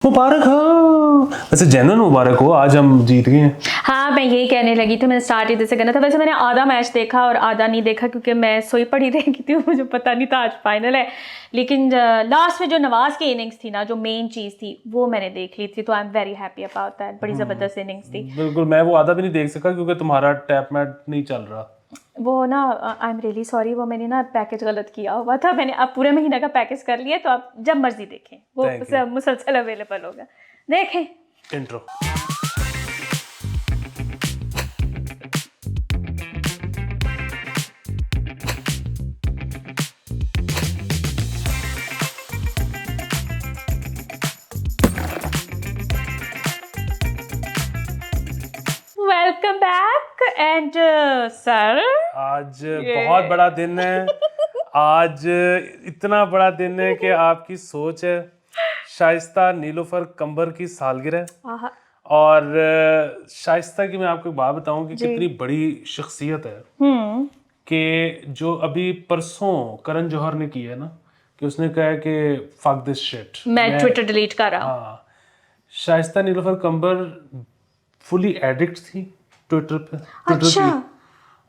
मुबारक हो। वैसे जेन्युइन मुबारक हो, आज हम जीत गए हैं। हाँ, मैं यही कहने लगी थी, मैंने स्टार्ट इधर से करना था। वैसे मैंने आधा मैच देखा और आधा नहीं देखा क्योंकि मैं सोई पड़ी रह गई थी, मुझे पता नहीं था आज फाइनल है। लेकिन लास्ट में जो नवाज की इनिंग्स थी ना, जो मेन चीज़ थी वो मैंने देख ली थी, तो I am very happy about that. बड़ी ज़बरदस्त इनिंग्स थी। बिल्कुल, मैं वो आधा भी नहीं देख सका क्योंकि तुम्हारा टैप मैट नहीं चल रहा। वो ना, आई एम रियली सॉरी, वो मैंने ना पैकेज गलत किया हुआ था। मैंने अब पूरे महीने का पैकेज कर लिया, तो आप जब मर्जी देखें, वो Thank you. मुसलसल अवेलेबल होगा, देखें। Intro. Welcome back and sir, आज बहुत बड़ा दिन है। आज इतना बड़ा दिन है कि आपकी सोच है, शाइस्ता नीलोफर कंबर की सालगिरह। और शाइस्ता की मैं आपको एक बात बताऊं कि कितनी बड़ी शख्सियत है कि जो अभी परसों करण जौहर ने किया है ना, कि उसने कहा है कि फक दिस शिट, मैं ट्विटर डिलीट कर रहा हूँ। हाँ, शाइस्ता नीलोफर कंबर फुली एडिक्ट थी ट्विटर पे, अच्छा। की,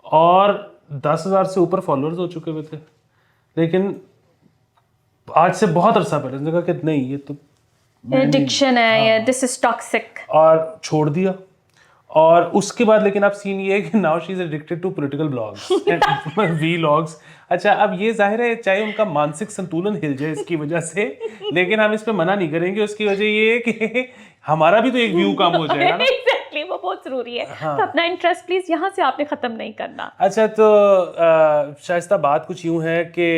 और 10,000 से ऊपर फॉलोअर्स हो चुके हुए थे। लेकिन आज से बहुत अरसा पहले उसने कहा कि नहीं, ये तो एडिक्शन है, या दिस इज टॉक्सिक, और छोड़ दिया। और उसके बाद लेकिन अब सीन ये है कि now she is addicted to political blogs vlogs. अच्छा, अब ये जाहिर है चाहे उनका मानसिक संतुलन हिल जाए इसकी वजह से, लेकिन हम इस पे मना नहीं करेंगे। उसकी वजह ये है कि हमारा भी तो एक व्यू कम हो जाएगा ना। एग्जैक्टली, वो बहुत जरूरी है। तो अपना इंटरेस्ट प्लीज यहाँ से आपने खत्म नहीं करना। अच्छा, तो शाइस्ता बात कुछ यूं है कि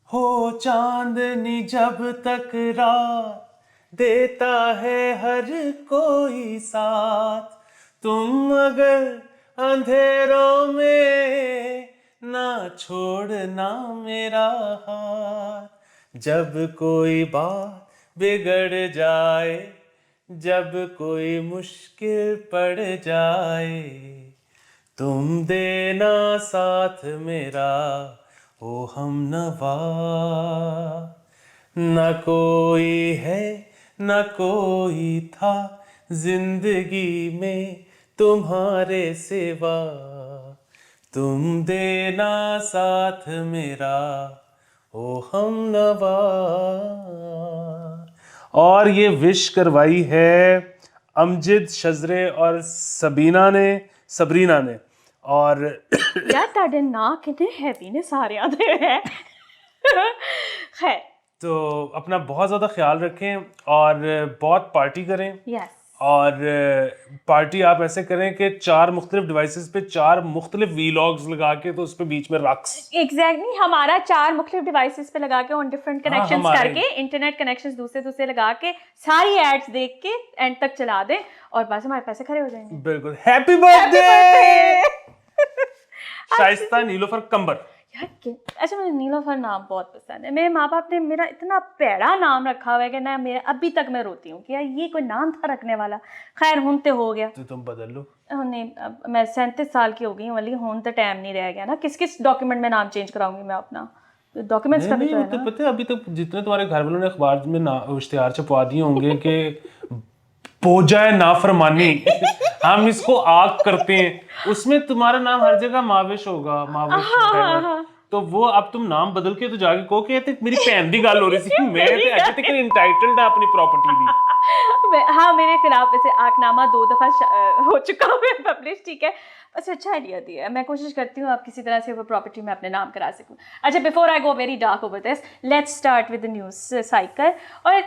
हो चांदनी जब तक रात देता है हर कोई साथ, तुम अगर अंधेरों में ना छोड़ना मेरा हाथ। जब कोई बात बिगड़ जाए, जब कोई मुश्किल पड़ जाए, तुम देना साथ मेरा ओ हमनवा। न कोई है न कोई था जिंदगी में तुम्हारे सिवा, तुम देना साथ मेरा ओ हमनवा। और ये विश करवाई है अमजिद शजरे और सबरीना ने। और यार ਤੁਹਾਡੇ ਨਾਂ कितने हैवी ने सारे आते हैं। खैर, तो अपना बहुत ज़्यादा ख्याल रखें और बहुत पार्टी करें। यस, और पार्टी आप ऐसे करें कि 4 मुख्तलिफ डिवाइसेस पे 4 मुख्तलिफ वीलॉग्स लगा के, तो उस पे बीच में रक्स। एग्जैक्टली, हमारा 4 मुख्तलिफ डिवाइसेस पे लगा के, ऑन डिफरेंट कनेक्शंस हमारा करके, इंटरनेट कनेक्शंस दूसरे लगा के, सारी एड्स देख के एंड तक चला दें और बस हमारे पैसे खड़े हो जाएंगे। बिल्कुल। हैप्पी बर्थडे शाइस्ता नीलोफर कंबर। यार अच्छा, मुझे नीलोफर नाम बहुत पसंद है। मेरे माँ बाप ने मेरा इतना प्यारा नाम रखा हुआ है कि ना, मेरा अभी तक मैं रोती हूँ कि यार ये कोई नाम था रखने वाला। खैर, हूं तो हो गया, तो तुम बदल लो। नहीं, अब मैं 37 साल की हो गई हूँ, वाली हूं तो टाइम नहीं रह गया ना। किस किस डॉक्यूमेंट में नाम चेंज कराऊंगी मैं अपना? डॉक्यूमेंट्स का भी तो है तो ना। पता है, अभी तक जितने तुम्हारे घर वालों ने अखबार में इश्तिहार छपवा दिए होंगे कि पोजाए नाफरमानी हम इसको आग करते हैं, उसमें तुम्हारा नाम हर जगह माविश होगा, माविश whatever। तो वो अब तुम नाम बदल के तो जाके कहो कि ते मेरी भैन दी गल हो रही थी, मैं ते अजे तक इंटाइटल्ड है अपनी प्रॉपर्टी दी। हाँ, मेरे खिलाफ वैसे आकनामा 2 दफा हो चुका है पब्लिश, ठीक है। अच्छा, अच्छा आइडिया दिया है। मैं कोशिश करती हूँ आप किसी तरह से वो प्रॉपर्टी में अपने नाम करा सकूँ। अच्छा, before I go very dark over this, let's start with the news cycle. और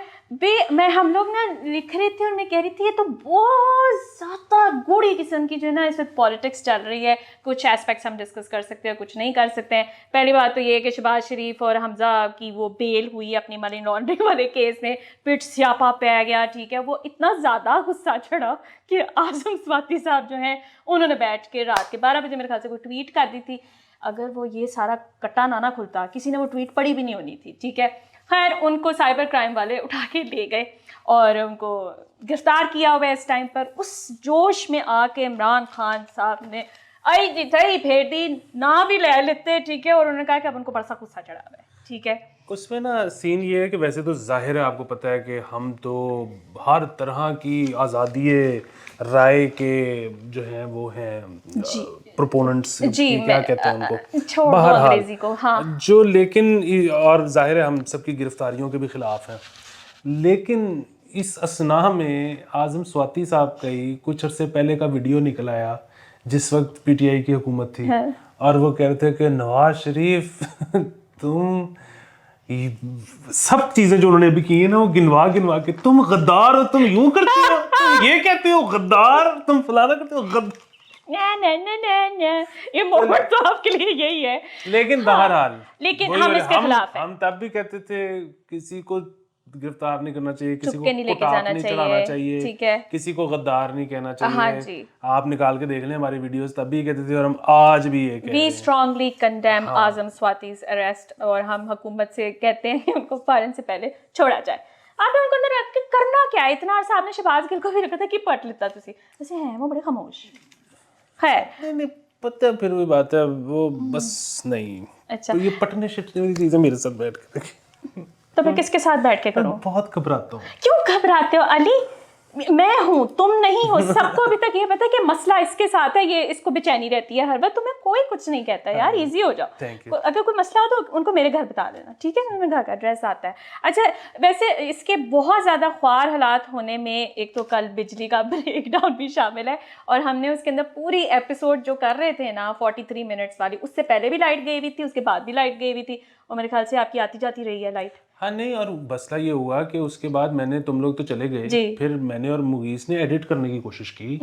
मैं हम लोग ना लिख रही थी और मैं कह रही थी ये तो बहुत ज़्यादा गूढ़ी किस्म की जो है ना इस वक्त पॉलिटिक्स चल रही है। कुछ एस्पेक्ट्स हम डिस्कस कर सकते हैं, कुछ नहीं कर सकते हैं। पहली बात तो ये है कि शहबाज शरीफ और हमजा की वो बेल हुई अपनी मनी लॉन्ड्रिंग वाले केस में, पिट स्यापा पै गया, ठीक है। वो इतना ज़्यादा गुस्सा चढ़ा कि आजम स्वाति साहब जो हैं उन्होंने बैठ के रात के 12 बजे मेरे ख्याल से कोई ट्वीट कर दी थी। अगर वो ये सारा कट्टा ना खुलता, किसी ने वो ट्वीट पढ़ी भी नहीं होनी थी, ठीक है। खैर, उनको साइबर क्राइम वाले उठा के ले गए और उनको गिरफ्तार किया हुआ है इस टाइम पर। उस जोश में आके इमरान खान साहब ने आई फेर दी ना भी ले लेते, ठीक है। और उन्होंने कहा कि अब उनको बड़ा सा गुस्सा चढ़ा हुआ है, ठीक है। उसमें ना सीन ये है कि वैसे तो जाहिर है आपको पता है कि हम तो हर तरह की आज़ादी राय के जो हैं वो हैं प्रोपोनेंट्स जी क्या कहते हैं उनको, छोड़ दो बहरहाल अंग्रेजी को। हाँ जो लेकिन और जाहिर है हम सबकी गिरफ्तारियों के भी खिलाफ हैं, लेकिन इस असना में आज़म स्वाति साहब का ही कुछ अरसे पहले का वीडियो निकल आया जिस वक्त पीटीआई की हुकूमत थी, और वो कह रहे थे कि नवाज शरीफ तुम सब चीजें जो उन्होंने अभी की है ना वो गिनवा गिनवा के, तुम गद्दार हो, तुम यूं करते हो, तुम ये कहते हो गद्दार, तुम फलाना करते हो ना ये मोमेंट तो आपके लिए यही है। लेकिन बहरहाल लेकिन वही हम वाले- इसके खिलाफ हैं। हम तब भी कहते थे किसी को गिरफ्तार नहीं करना चाहिए, किसी चुपके को नहीं लेके कुटाप जाना नहीं चढ़ाना चाहिए, ठीक है। किसी को गद्दार नहीं कहना हाँ चाहिए। जी। आप निकाल के देख लें हमारी वीडियोस, तब भी कहते थे और हम आज भी ये कह रहे वी हैं। स्ट्रांगली कंडेम आजम स्वाति's अरेस्ट, और हम हुकूमत से कहते हैं उनको फौरन से पहले छोड़ा जाए। आपने उनको अंदर रख के करना क्या है? इतना अर्सा आपने शहबाज गिल को भी रखा था कि पट लेता तुसी, वैसे हैं वो बड़े खामोश। खैर नहीं पता, फिर वही बात है वो बस नहीं। अच्छा, तो ये पटने शिटने वाली चीजें मेरे साथ बैठ के देखी। तो मैं किसके साथ बैठ के करूं? बहुत घबराता हूँ। क्यों घबराते हो अली? मैं हूँ, तुम नहीं हो। सबको अभी तक ये पता है कि मसला इसके साथ है, ये इसको बेचैनी रहती है हर वक्त। तुम्हें कोई कुछ नहीं कहता यार, इजी हो जाओ। Thank you. अगर कोई मसला हो तो उनको मेरे घर बता देना, ठीक है? मेरे घर का एड्रेस आता है। अच्छा, वैसे इसके बहुत ज़्यादा ख्वार हालात होने में एक तो कल बिजली का ब्रेकडाउन भी शामिल है, और हमने उसके अंदर पूरी एपिसोड जो कर रहे थे ना 43 मिनट्स वाली, उससे पहले भी लाइट गई हुई थी, उसके बाद भी लाइट गई हुई थी, और मेरे ख्याल से आपकी आती जाती रही है लाइट। हाँ नहीं, और मसला ये हुआ कि उसके बाद मैंने, तुम लोग तो चले गए, फिर मैंने और मुगीस ने एडिट करने की कोशिश की,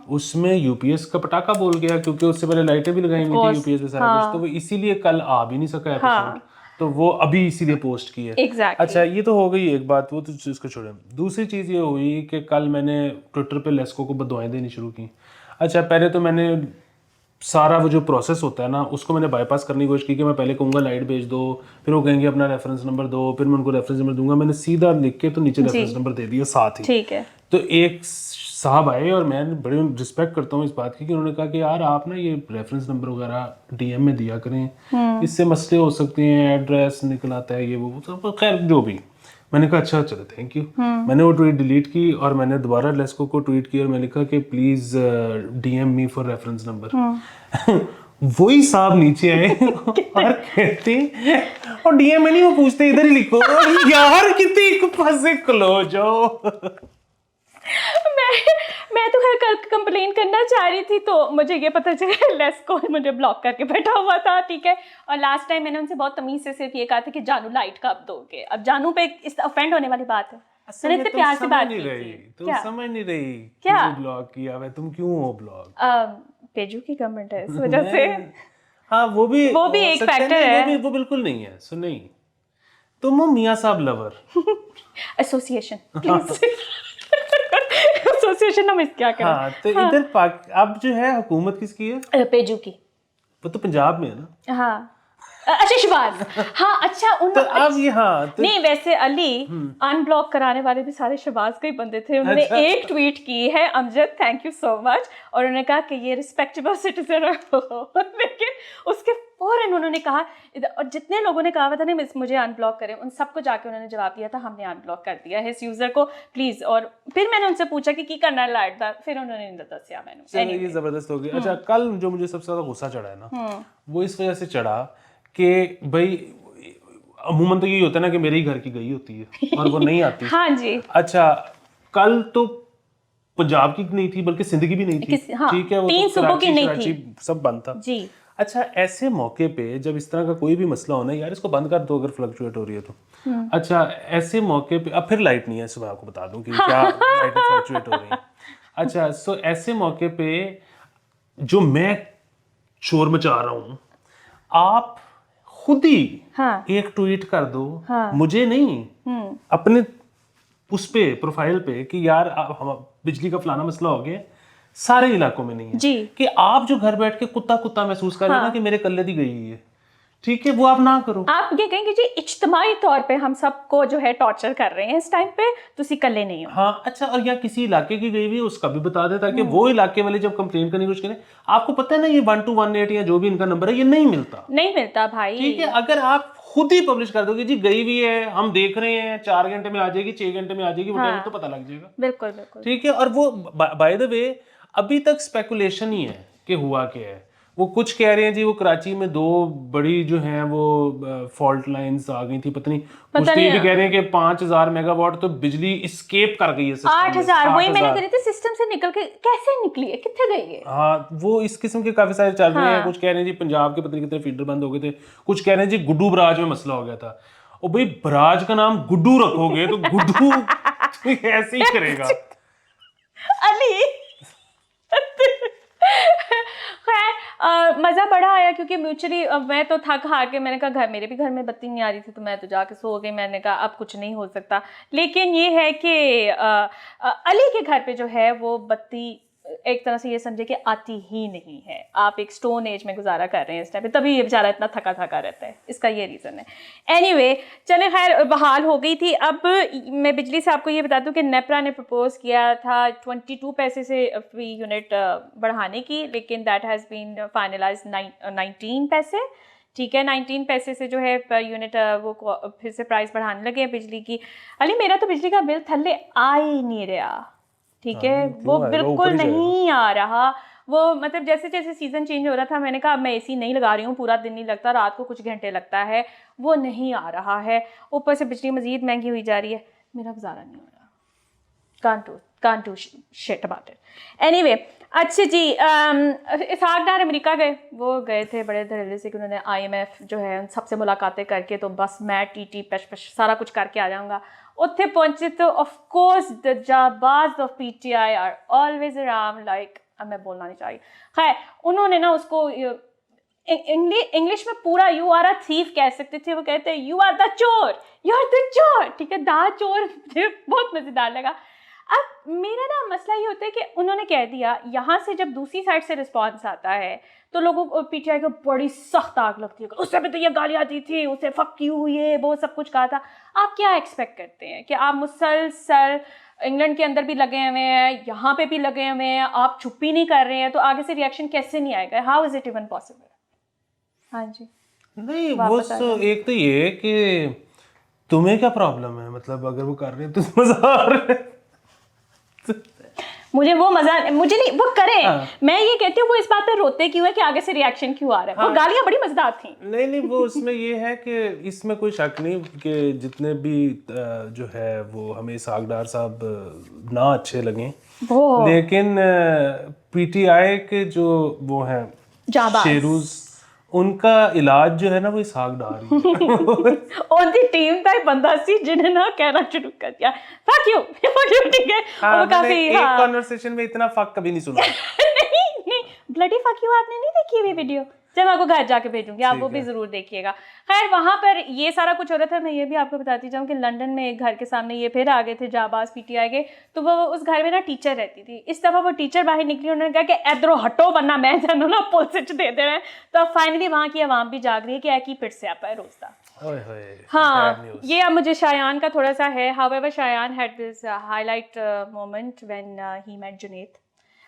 उसमें यूपीएस का पटाखा बोल गया क्योंकि उससे पहले लाइटें भी लगाई हुई थी यूपीएस पे सारा कुछ, तो वो इसीलिए कल आ भी नहीं सका एपिसोड, तो वो अभी इसीलिए पोस्ट की है। Exactly. अच्छा, ये तो हो गई एक बात, वो तो इसको छोड़े। दूसरी चीज़ ये हुई कि कल मैंने ट्विटर पे लेस्को को बददुआएं देनी शुरू की। अच्छा, पहले तो मैंने सारा वो जो प्रोसेस होता है ना उसको मैंने बाईपास करने की कोशिश की कि मैं पहले कहूँगा लाइट भेज दो, फिर वो कहेंगे अपना रेफरेंस नंबर दो, फिर मैं उनको रेफरेंस नंबर दूंगा। मैंने सीधा लिख के तो नीचे रेफरेंस नंबर दे दिया साथ ही, ठीक है। तो एक साहब आए और मैं बड़े रिस्पेक्ट करता हूँ इस बात की कि उन्होंने कहा कि यार आप ना ये रेफरेंस नंबर वगैरह डीएम में दिया करें, इससे मसले हो सकते हैं, एड्रेस निकल आता है ये वो सब, खैर जो भी। मैंने कहा अच्छा चलो थैंक यू। मैंने वो ट्वीट डिलीट की और मैंने दोबारा लेस्को को ट्वीट किया और मैंने लिखा कि please DM me for reference number. वही साहब नीचे आए और कहते और डीएम में नहीं, वो पूछते इधर ही लिखो। यार कितनी फंसे क्लो जाओ। मैं तो खैर कल कंप्लेन करना चाह रही थी, तो मुझे ये पता चला लेस्को मुझे ब्लॉक करके बैठा हुआ था, ठीक है। और लास्ट टाइम मैंने उनसे बहुत तमीज से सिर्फ ये कहा था कि जानू लाइट कब दोगे। अब जानू पे इस ऑफेंड होने वाली बात है, मैंने इतने प्यार से बात की थी। तुम समझ नहीं रही क्या ब्लॉक किया है, तुम क्यों हो ब्लॉक? पेजू की गवर्नमेंट है इस वजह से। हाँ वो भी एक फैक्टर है। वो बिल्कुल नहीं है। सो नहीं, तुम हो मियां साहब लवर एसोसिएशन प्लीज। एसोसिएशन हम क्या करें? हाँ, तो इधर अब जो है हुकूमत किसकी है? पेजू की। वो तो पंजाब में है ना। हाँ अच्छा शहबाज। हाँ अच्छा तो अब यहाँ तो नहीं, वैसे अली अनब्लॉक कराने वाले भी सारे शहबाज के ही बंदे थे। उन्होंने एक ट्वीट की है, Amjad thank you so much, और उन्होंने कहा कि ये रिस्पेक्टेबल सिटीजन हो। लेकिन उसके फौरन उन्होंने कहा, और जितने लोगों ने कहा था ना मुझे अनब्लॉक करें, उन सबको जाके उन्होंने जवाब दिया था हमने अनब्लॉक कर दिया है इस यूजर को प्लीज। और फिर मैंने उनसे पूछा कि की करना लाइट था, फिर उन्होंने दसिया मैंने। ये जबरदस्त हो गया। अच्छा, कल जो मुझे सबसे ज्यादा गुस्सा चढ़ा है ना, वो इस वजह से चढ़ा कि भाई अमूमन तो यही होता है ना कि मेरे ही घर की गई होती है और वो नहीं आती। हाँ जी। अच्छा, कल तो पंजाब की नहीं थी बल्कि सिंध की भी नहीं थी, ठीक है, वो तीन तो सूबों की नहीं थी, सब बंद था जी। अच्छा, ऐसे मौके पे जब इस तरह का कोई भी मसला होना, यार इसको बंद कर दो अगर फ्लक्चुएट हो रही है तो। अच्छा, ऐसे मौके पे अब फिर लाइट नहीं है, सुबह आपको बता दूं कि क्या लाइट फ्लक्चुएट हो रही है। अच्छा, सो ऐसे मौके पे जो मैं शोर मचा रहा हूँ, आप खुद ही एक ट्वीट कर दो, मुझे नहीं, अपने उस पे प्रोफाइल पे कि यार बिजली का फलाना मसला हो गया, सारे इलाकों में नहीं है जी। कि आप जो घर बैठ के कुत्ता कुत्ता महसूस कर रहे हो ना कि मेरे कल्ले दी गई है, ठीक है, वो आप ना करो। आप ये कहेंगे जी इज्तिमाई तौर पे हम सबको जो है टॉर्चर कर रहे हैं इस टाइम पे, तुसी कल्ले नहीं हो। हाँ अच्छा, और या किसी इलाके की गई हुई है उसका भी बता दे ताकि वो इलाके वाले जब कंप्लेंट करने की कोशिश करें। आपको पता है ना ये 1218 या जो भी इनका नंबर है ये नहीं मिलता भाई। ठीक है, अगर आप खुद ही पब्लिश कर दोगे जी गई भी है, हम देख रहे हैं, 4 घंटे में आ जाएगी, 6 घंटे में आ जाएगी, वो तो पता लग जाएगा। बिल्कुल बिल्कुल ठीक है। और वो बाय द वे अभी तक स्पेकुलेशन ही है कि हुआ क्या है। वो कुछ कह रहे हैं जी वो कराची में 2 बड़ी जो हैं वो फॉल्ट लाइंस आ गई थी, पता नहीं कुछ तो ये भी कह रहे हैं कि 5000 मेगावाट तो बिजली एस्केप कर गई है सिस्टम में। 8000 वही मैंने करी थी, सिस्टम से निकल के कैसे निकली है, कितने गई है? हाँ वो इस किस्म के काफी सारे चल रहे हैं। कुछ कह रहे हैं जी पंजाब के पता नहीं कितने फीडर बंद हो गए थे, कुछ कह रहे हैं जी गुड्डू बराज में मसला हो गया था। और भाई बराज का नाम गुड्डू रखोगे तो गुड्डू ऐसे ही करेगा अली। खैर मज़ा बड़ा आया क्योंकि म्यूचुअली मैं तो थक हार के मैंने कहा घर, मेरे भी घर में बत्ती नहीं आ रही थी तो मैं तो जाके सो गई। मैंने कहा अब कुछ नहीं हो सकता। लेकिन ये है कि अली के घर पे जो है वो बत्ती एक तरह से ये समझे कि आती ही नहीं है। आप एक स्टोन एज में गुजारा कर रहे हैं इस टाइम पे, तभी ये बेचारा इतना थका थका रहता है, इसका ये रीज़न है। एनीवे चले, खैर बहाल हो गई थी। अब मैं बिजली से आपको ये बता दूं कि नेपरा ने प्रपोज किया था 22 पैसे से फी यूनिट बढ़ाने की, लेकिन दैट हैज़ बीन फाइनलाइज 19 पैसे। ठीक है, 19 पैसे से जो है पर यूनिट वो फिर से प्राइस बढ़ाने लगे हैं बिजली की। अली मेरा तो बिजली का बिल थल्ले आ ही नहीं रहा। ठीक है, वो बिल्कुल नहीं आ रहा। वो मतलब जैसे जैसे सीज़न चेंज हो रहा था मैंने कहा मैं एसी नहीं लगा रही हूँ, पूरा दिन नहीं लगता, रात को कुछ घंटे लगता है, वो नहीं आ रहा है। ऊपर से बिजली मज़ीद महंगी हुई जा रही है, मेरा गुजारा नहीं हो रहा। can't do shit about it. Anyway, अच्छा जी, इसहाक डार अमेरिका गए। वो गए थे बड़े धड़ल्ले से कि उन्होंने IMF जो है उन सबसे मुलाकातें करके तो बस मैं टीटी पेश पेश सारा कुछ करके आ जाऊँगा। उत्थे पहुंचे तो ऑफ कोर्स द जाबाज of PTI are always around, like मैं बोलना नहीं चाहिए। खैर उन्होंने ना उसको इंग्लिश में पूरा यू आर अ थीफ कह सकते थे, वो कहते हैं यू आर द चोर, यू आर द चोर। ठीक है, दा चोर बहुत मज़ेदार लगा। अब मेरा ना मसला ये होता है कि उन्होंने कह दिया, यहाँ से जब दूसरी साइड से रिस्पॉन्स आता है तो लोगों को PTI को बड़ी सख्त आग लगती है, उससे भी तो ये गाली आती थी, उसे फक यू ये वो सब कुछ कहा था। आप क्या एक्सपेक्ट करते हैं कि आप मुसलसल इंग्लैंड के अंदर भी लगे हुए हैं, यहाँ पे भी लगे हुए हैं, आप चुप्पी नहीं कर रहे हैं, तो आगे से रिएक्शन कैसे नहीं आएगा? How is it even possible? हाँ जी, नहीं वो एक तो ये कि तुम्हें क्या प्रॉब्लम है, मतलब अगर वो कर रहे हैं तो मजा आ रहा है। मुझे वो मजा, मुझे नहीं, वो करें। हाँ। मैं ये कहती हूँ वो इस बात पे रोते क्यों है कि आगे से रिएक्शन क्यों आ रहा है। हाँ। वो गालियाँ बड़ी मजेदार थी। नहीं वो उसमें ये है कि इसमें कोई शक नहीं कि जितने भी जो है वो हमें सागदार साहब ना अच्छे लगे, लेकिन PTI के जो वो हैं शेरूज, उनका इलाज जो है ना वो इसहाक डार ही है। उनकी टीम का एक बंदा सी जिन्हें ना कहना शुरू कर दिया फक यू, ठीक है। हाँ, वो काफी एक कन्वर्सेशन में इतना फक कभी नहीं सुना। नहीं ब्लडी फक यू आपने नहीं देखी हुई वीडियो? जब आपको घर जाके भेजूंगी, आप वो भी जरूर देखिएगा। खैर वहाँ पर ये सारा कुछ हो रहा था। मैं ये भी आपको बताती जाऊँ कि लंदन में एक घर के सामने ये फिर आ गए थे जाबाज PTI के, तो वो उस घर में ना टीचर रहती थी। इस दफ़ा वो टीचर बाहर निकली, उन्होंने कहा कि इधरों हटो वरना मैं जानू ना पुलिस दे दे रहे हैं। तो फाइनली वहाँ की आवाम भी जाग रही है कि की पिट से आप है रोज़दा। हाँ, ये अब मुझे शायान का थोड़ा सा है। However Shayan had this highlight moment when he met Junaid,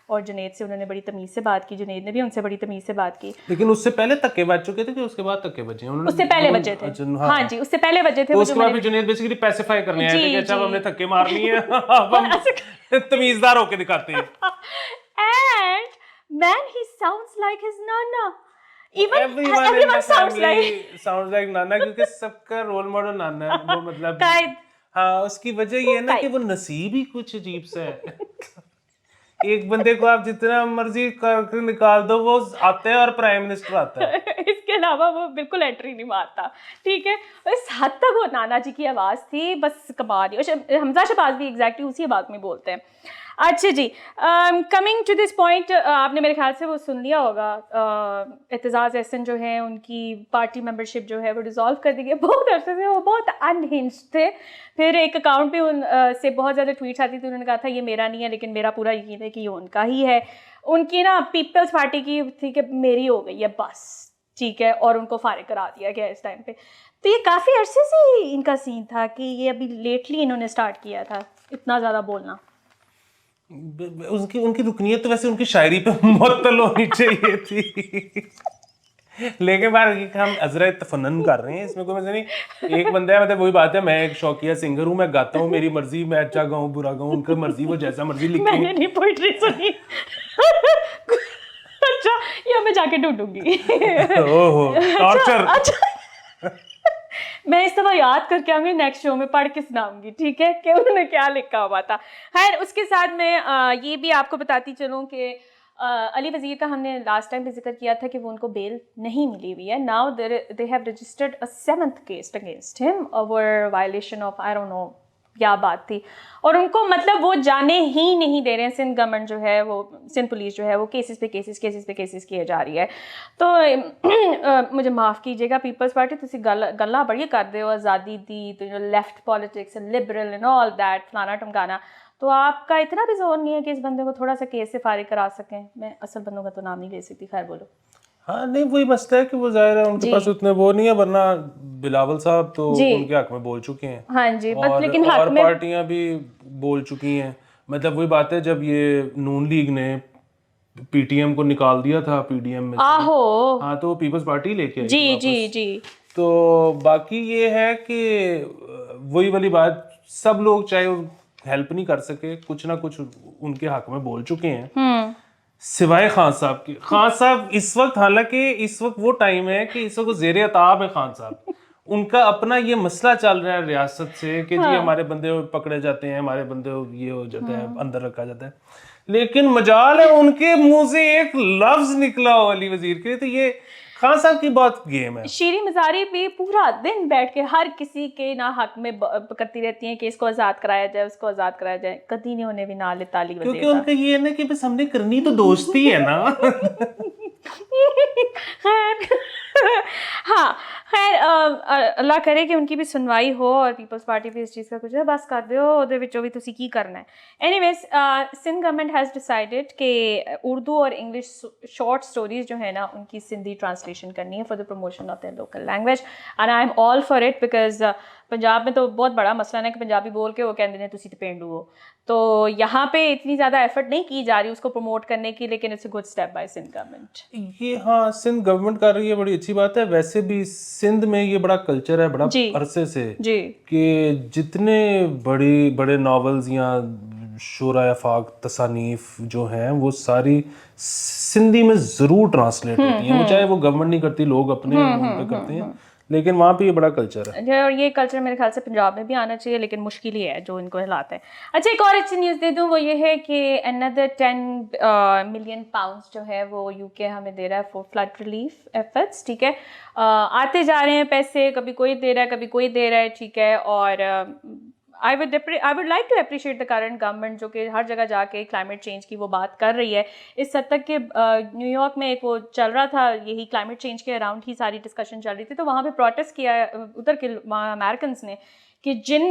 और जुनैद से उन्होंने बड़ी तमीज़ से बात की, जुनैद ने भी उनसे बड़ी तमीज़ से बात की। लेकिन उससे पहले धक्के बज चुके थे कि उसके बाद धक्के बजे? उससे पहले बजे थे। हाँ जी, उससे पहले बजे थे। तो उसके बाद जुनैद बेसिकली पैसिफाई करने आए थे कि अच्छा हमने धक्के मार लिए, अब हम तमीज़दार होके दिखाते हैं। And man he sounds like his Nana. Everyone sounds like नाना, क्योंकि सबका रोल मॉडल नाना है वो, मतलब हाँ। उसकी वजह ये है ना कि वो नसीब ही कुछ अजीब सा है। एक बंदे को आप जितना मर्जी करके निकाल दो वो आते हैं और प्राइम मिनिस्टर आता है। इसके अलावा वो बिल्कुल एंट्री नहीं मारता। ठीक है, इस हद तक वो नाना जी की आवाज़ थी, बस कमाल। हमजा शहबाज भी एग्जैक्टली उसी आवाज़ में बोलते हैं। अच्छा जी, कमिंग टू दिस पॉइंट, आपने मेरे ख्याल से वो सुन लिया होगा, एतजाज़ एहसन जो है उनकी पार्टी मेंबरशिप जो है वो डिज़ोल्व कर दी गई। बहुत अरसे से वो बहुत अनहिंज्ड थे। फिर एक अकाउंट पे उन से बहुत ज़्यादा ट्वीट्स आती थी, उन्होंने कहा था ये मेरा नहीं है, लेकिन मेरा पूरा यकीन है कि ये उनका ही है। उनकी ना पीपल्स पार्टी की थी कि मेरी हो गई है बस, ठीक है, और उनको फारिग करा दिया गया इस टाइम पे। तो ये काफ़ी अरसे से इनका सीन था कि ये अभी लेटली इन्होंने स्टार्ट किया था इतना ज़्यादा बोलना। उनकी रुकनीत तो वैसे उनकी शायरी पे मुअत्तल होनी चाहिए थी। लेकिन बार हम अजरा तफन्नन कर रहे हैं, इसमें कोई मजा नहीं। एक बंदा है, मतलब वही बात है, मैं एक शौकिया सिंगर हूँ, मैं गाता हूँ, मेरी मर्जी, मैं अच्छा गाऊँ बुरा गाऊँ, उनकी मर्जी, वो जैसा मर्जी लिखें। मैंने नहीं पोइट्री सुनी। अच्छा, या मैं जाके ढूंढूंगी। ओहो, टॉर्चर। अच्छा, मैं इस दफा याद करके आऊंगी, नेक्स्ट शो में पढ़ के सुनाऊंगी, ठीक है, कि उन्होंने क्या लिखा हुआ था। खैर, उसके साथ मैं ये भी आपको बताती चलूँ कि अली वज़ीर का हमने लास्ट टाइम भी जिक्र किया था कि वो उनको बेल नहीं मिली हुई है। Now they have registered a 7th case against him over violation of, I don't know क्या बात थी, और उनको मतलब वो जाने ही नहीं दे रहे हैं। सिंध गवर्नमेंट जो है, वो सिंध पुलिस जो है, वो केसेस पे केसेस किए जा रही है। तो मुझे माफ़ कीजिएगा पीपल्स पार्टी, तुसी गल्ला बड़ी करते हो आज़ादी दी, तो जो left politics liberal and all that फलाना टमकाना, तो आपका इतना भी जोर नहीं है कि इस बंदे को थोड़ा सा केस से फारिग करा सकें। मैं असल बंदों का तो नाम नहीं ले सकती, खैर बोलो। हाँ नहीं, वही मसला है कि वो जाहिर है उनके पास उतने वो नहीं है, वरना बिलावल साहब तो उनके हक में बोल चुके हैं। हाँ जी, और लेकिन और पार्टियां भी बोल चुकी हैं। मतलब वही बात है, जब ये नून लीग ने पीटीएम को निकाल दिया था पीडीएम में से, हाँ, तो पीपल्स पार्टी लेके आई थी वापस। तो बाकी ये है कि वही वाली बात, सब लोग चाहे हेल्प नहीं कर सके, कुछ ना कुछ उनके हक में बोल चुके हैं, सिवाय खान साहब के। खान साहब इस वक्त, हालांकि इस वक्त वो टाइम है कि इस वक्त ज़ेरे अताब है खान साहब, उनका अपना ये मसला चल रहा है रियासत से कि जी हमारे बंदे पकड़े जाते हैं, हमारे बंदे ये हो जाता है, अंदर रखा जाता है। लेकिन मजाल है उनके मुंह से एक लफ्ज निकला हो अली वजीर के, तो ये खान साहब की बहुत गेम है। शीरी मजारी भी पूरा दिन बैठ के हर किसी के ना हक में करती रहती हैं कि इसको आज़ाद कराया जाए, उसको आज़ाद कराया जाए, कभी नहीं उन्हें भी ना लेता अली वजीर, क्योंकि उनका ये है ना कि बस हमने करनी तो दोस्ती है ना। खैर, हाँ, खैर, अल्लाह करे कि उनकी भी सुनवाई हो और पीपल्स पार्टी भी इस चीज़ का कुछ है, बस कर दो ਉਹਦੇ ਵਿੱਚੋਂ भी तुसी की करना है। Anyways, Sindh government has decided कि उर्दू और इंग्लिश शॉर्ट स्टोरीज जो है ना, उनकी सिंधी ट्रांसलेशन करनी है for the promotion of their local language, and I am all for it, because Punjab में तो बहुत बड़ा मसला है कि पंजाबी बोल के वो कहते हैं तुसी तो पेंडू हो, तो यहाँ पे इतनी ज़्यादा एफर्ट नहीं की जा रही उसको प्रमोट करने की, लेकिन it's a good step by Sindh government. ये हाँ, सिंध गवर्नमेंट कर रही है, बड़ी अच्छी बात है। वैसे भी सिंध में ये बड़ा कल्चर है, बड़ा अरसे से, कि जितने बड़े नॉवेल्स या शुरा आफाक तसानीफ जो हैं, वो सारी सिंधी में ज़रूर ट्रांसलेट होती हैं। वो चाहे वो गवर्नमेंट नहीं करती, लोग अपने पे करते हैं, लेकिन वहाँ पे ये बड़ा कल्चर है। और ये कल्चर मेरे ख्याल से पंजाब में भी आना चाहिए, लेकिन मुश्किल ही है जो इनको हिलाता है। अच्छा, एक और अच्छी न्यूज़ दे दूँ, वो ये है कि अनदर 10 मिलियन पाउंड्स जो है वो यूके हमें दे रहा है फॉर फ्लड रिलीफ एफर्ट्स, ठीक है। आते जा रहे हैं पैसे, कभी कोई दे रहा है, कभी कोई दे रहा है, ठीक है। और I would like to appreciate the current government, जो कि हर जगह जाके क्लाइमेट चेंज की वो बात कर रही है। इस हद तक कि न्यूयॉर्क में एक वो चल रहा था, यही क्लाइमेट चेंज के अराउंड ही सारी डिस्कशन चल रही थी, तो वहाँ पे प्रोटेस्ट किया उधर के अमेरिकन्स ने कि जिन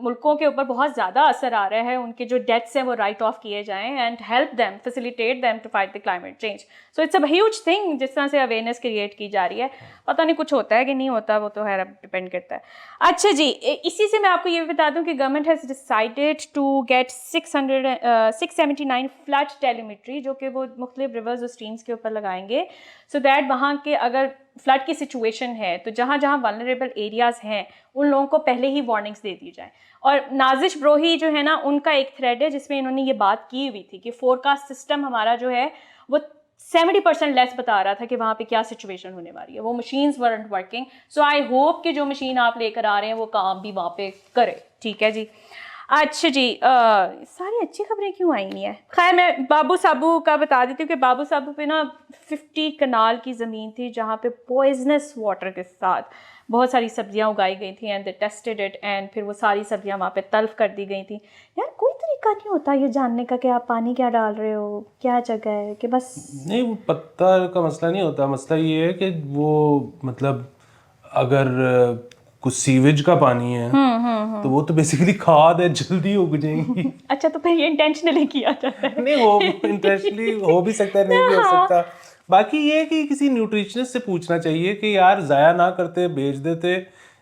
मुल्कों के ऊपर बहुत ज़्यादा असर आ रहा है, उनके जो डेट्स हैं वो राइट ऑफ किए जाएं, and help them, facilitate them to fight the climate change. So it's a huge thing, जिस तरह से अवेयरनेस क्रिएट की जा रही है। पता नहीं कुछ होता है कि नहीं होता, वो तो है, डिपेंड करता है। अच्छा जी, इसी से मैं आपको ये भी बता दूं कि government has decided to get 679 flood telemetry, जो कि वो मुख्तलिफ रिवर्स और स्ट्रीम्स के ऊपर लगाएंगे, सो दैट वहाँ के अगर फ्लड की सिचुएशन है तो जहाँ जहाँ वल्नरेबल एरियाज़ हैं उन लोगों को पहले ही वार्निंग्स दे दी जाए। और नाजिश ब्रोही जो है ना, उनका एक थ्रेड है जिसमें इन्होंने ये बात की हुई थी कि फोरकास्ट सिस्टम हमारा जो है वो 70% लेस बता रहा था कि वहाँ पे क्या सिचुएशन होने वाली है। वो machines weren't working, so I hope कि जो मशीन आप लेकर आ रहे हैं वो काम भी वहाँ पे करे, ठीक है जी। अच्छा जी, सारी अच्छी खबरें क्यों आई नहीं है। खैर, मैं बाबू साबू का बता देती हूँ कि बाबू साबू पे ना 50 कनाल की ज़मीन थी, जहाँ पे पॉइजनस वाटर के साथ बहुत सारी सब्जियाँ उगाई गई थी, and they tested it, and फिर वो सारी सब्जियाँ वहाँ पे तल्फ कर दी गई थी। यार, कोई तरीका नहीं होता ये जानने का कि आप पानी क्या डाल रहे हो, क्या जगह है, कि बस नहीं, वो पत्ता का मसला नहीं होता। मसला ये है कि वो मतलब अगर कुछ सीवेज का पानी है तो वो तो बेसिकली खाद है, जल्दी उग जाएंगी। अच्छा, तो फिर ये इंटेंशनली किया जाता है? नहीं, हो इंटेंशनली हो भी सकता है, नहीं भी हो सकता। बाकी ये है कि किसी न्यूट्रिशनिस्ट से पूछना चाहिए कि यार ज़ाया ना करते, बेच देते,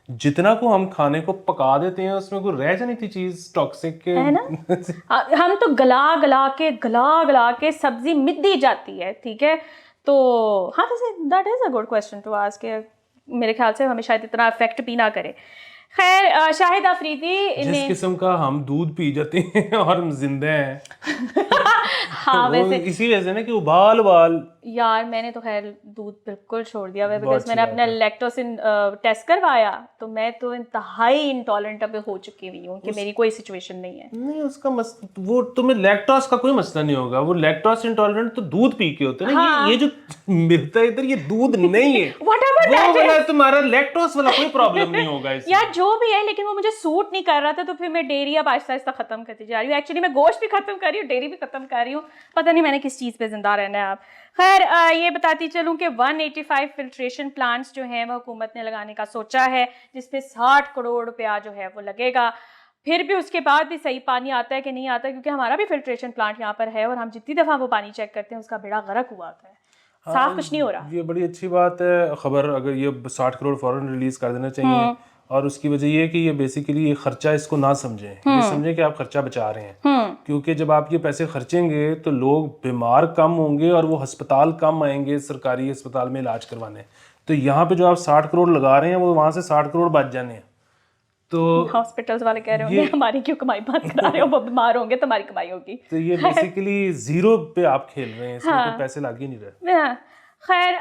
जितना को हम खाने को पका देते हैं उसमें कोई रह जानी थी चीज़ टॉक्सिक के, है ना। हम तो गला गला के सब्जी मिद्दी जाती है, ठीक है। तो हाँ, वैसे that is a good question to ask. मेरे ख्याल से हमें शायद इतना अफेक्ट भी ना करे। खैर, शाहिद आफरीदी जिस ने किस्म का हम दूध पी जाते हैं और हम जिंदे हैं हाँ वो वैसे इसी वजह से ना कि उबाल उबाल। यार मैंने तो खैर दूध बिल्कुल छोड़ दिया हुआ है, बहुत बिकॉज अच्छी मैंने बात अपना है। लैक्टोसिन टेस्ट करवाया, तो मैं तो इंतहाई इंटॉलरेंट अब हो चुकी हुई हूँ कि मेरी कोई सिचुएशन नहीं है। नहीं उसका वो तुम्हें लैक्टोस का कोई मसला नहीं होगा, वो लैक्टोस इंटॉलरेंट तो दूध पी के होते हैं ना। हाँ। ये जो मिलता है इधर ये दूध नहीं है Whatever वो that वाला is. तुम्हारा लैक्टोस वाला कोई प्रॉब्लम नहीं होगा इसमें। यार जो भी है, लेकिन वो मुझे सूट नहीं कर रहा था, तो फिर मैं डेयरी अब आहिस्ता आहिस्ता खत्म करती जा रही हूँ। एक्चुअली मैं गोश्त भी खत्म कर रही हूँ, डेयरी भी खत्म कर रही हूँ, पता नहीं मैंने किस चीज़ पे जिंदा रहना है। आप खैर, ये बताती चलूँ कि 185 फिल्ट्रेशन प्लांट्स जो हैं वो हुकूमत ने लगाने का सोचा है, जिसपे 60 करोड़ रुपया जो है वो लगेगा। फिर भी उसके बाद भी सही पानी आता है कि नहीं आता, क्योंकि हमारा भी फिल्ट्रेशन प्लांट यहाँ पर है और हम जितनी दफ़ा वो पानी चेक करते हैं उसका बेड़ा गर्क हुआ होता है, साफ कुछ नहीं हो रहा। ये बड़ी अच्छी बात है खबर, अगर ये 60 करोड़ फौरन रिलीज कर देना चाहिए। और उसकी वजह ये है कि ये बेसिकली ये खर्चा इसको ना समझें, ये समझें कि आप खर्चा बचा रहे हैं। क्योंकि जब आप ये पैसे खर्चेंगे तो लोग बीमार कम होंगे और वो अस्पताल कम आएंगे सरकारी अस्पताल में इलाज करवाने। तो यहाँ पे जो आप 60 करोड़ लगा रहे हैं वो वहाँ से 60 करोड़ बच जाने हैं। तो हॉस्पिटल्स वाले कह रहे होंगे हमारी क्यों कमाई बंद करा रहे हो, वो बीमार होंगे तो हमारी कमाई होगी। तो ये बेसिकली जीरो पे आप खेल रहे हैं, इसमें कोई पैसे लग ही नहीं रहे। हाँ, खैर,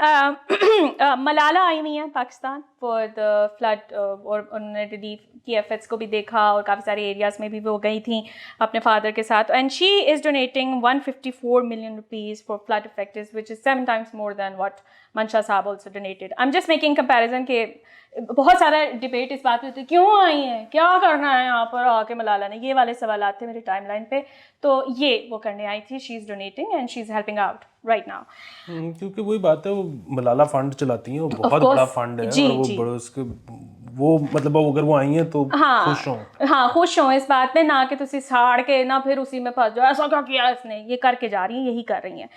मलाला आई हुई है पाकिस्तान फॉर द फ्लड, और उन्होंने रिलीफ की एफर्ट्स को भी देखा और काफ़ी सारे एरियाज़ में भी वो गई थी अपने फादर के साथ। And she is donating 154 million rupees for flood affected, which is 7 times more than what मंशा साहब also donated. I am just making comparison के बहुत सारा डिबेट इस बात पे होती है क्यों आई है, क्या करना है यहाँ पर आके मलाला ने, ये वाले सवाल थे मेरे टाइमलाइन पे। तो ये वो करने आई थी, she is donating and she is helping out right now. क्योंकि वही बात है, वो मलाला फंड चलाती हैं, वो बहुत course, बड़ा फंड है जी, और वो जी। बड़े उसके वो मतलब अगर वो आई हैं तो खुश हों। हाँ खुश हों इस बात में, ना कि तुसी साड़ के ना फिर उसी में फंस जाओ ऐसा क्या किया इसने। ये करके जा रही हैं, यही कर रही हैं।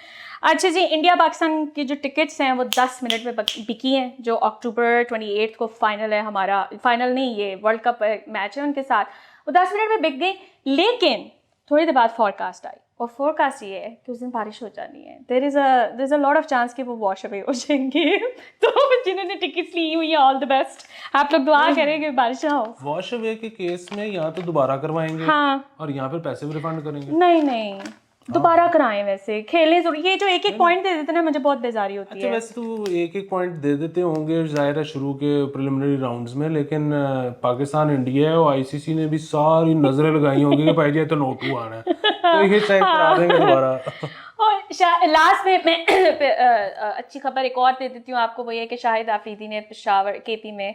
अच्छा जी, इंडिया पाकिस्तान की जो टिकट्स हैं वो 10 मिनट में बिकी हैं, जो अक्टूबर 28 को फाइनल है हमारा, फाइनल नहीं ये वर्ल्ड कप मैच है उनके साथ, वो 10 मिनट में बिक गई। लेकिन थोड़ी देर बाद फोरकास्ट आई और फोरकास्ट ये है कि उस दिन बारिश हो जानी है। There is a lot of chance कि वो वॉश अवे हो जाएंगे। तो जिन्होंने टिकट्स ली हुई है ऑल द बेस्ट, आप लोग दुआ करें कि बारिश ना हो। वॉश अवे के केस में यहाँ तो दोबारा करवाएंगे हाँ, और यहाँ पर पैसे भी रिफंड करेंगे। नहीं दोबारा कराएं, वैसे खेलें जरूर। ये जो एक एक पॉइंट दे देते हैं मुझे बहुत बेजारी होती अच्छा है। वैसे तो एक एक पॉइंट दे देते होंगे जाहिर है शुरू के प्रिलिमिनरी राउंड्स में, लेकिन पाकिस्तान इंडिया है और आईसीसी ने भी सारी नजरें लगाई होंगी कि भाई जी तो नोटू आना है, तो ये शायद करा देंगे दोबारा। और लास्ट में मैं अच्छी खबर एक और दे देती हूँ आपको, वो ये कि शाहिद आफरीदी ने पेशावर केपी में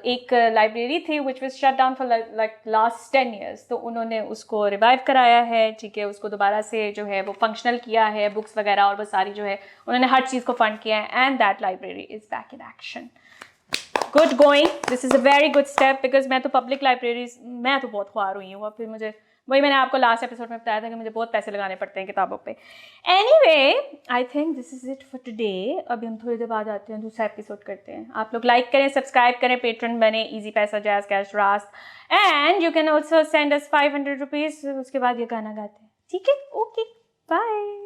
एक लाइब्रेरी थी which was shut down for like last 10 years, तो उन्होंने उसको रिवाइव कराया है, ठीक है, उसको दोबारा से जो है वो फंक्शनल किया है, बुक्स वगैरह और वो सारी जो है उन्होंने हर चीज़ को फंड किया है। And that library is back in action. Good going, this is a very good step, because मैं तो पब्लिक लाइब्रेरीज मैं तो बहुत ख्वार हुई हूँ। और फिर मुझे वही मैंने आपको लास्ट एपिसोड में बताया था कि मुझे बहुत पैसे लगाने पड़ते हैं किताबों पे। Anyway, I think this is it for today. अभी हम थोड़ी देर बाद आते हैं, दूसरा एपिसोड करते हैं। आप लोग लाइक करें, सब्सक्राइब करें, पेट्रन बने, इजी पैसा, जैज़ कैश, रास्त, and you can also send us 500 rupees। उसके बाद ये गाना गाते हैं, ठीक है? Okay, bye.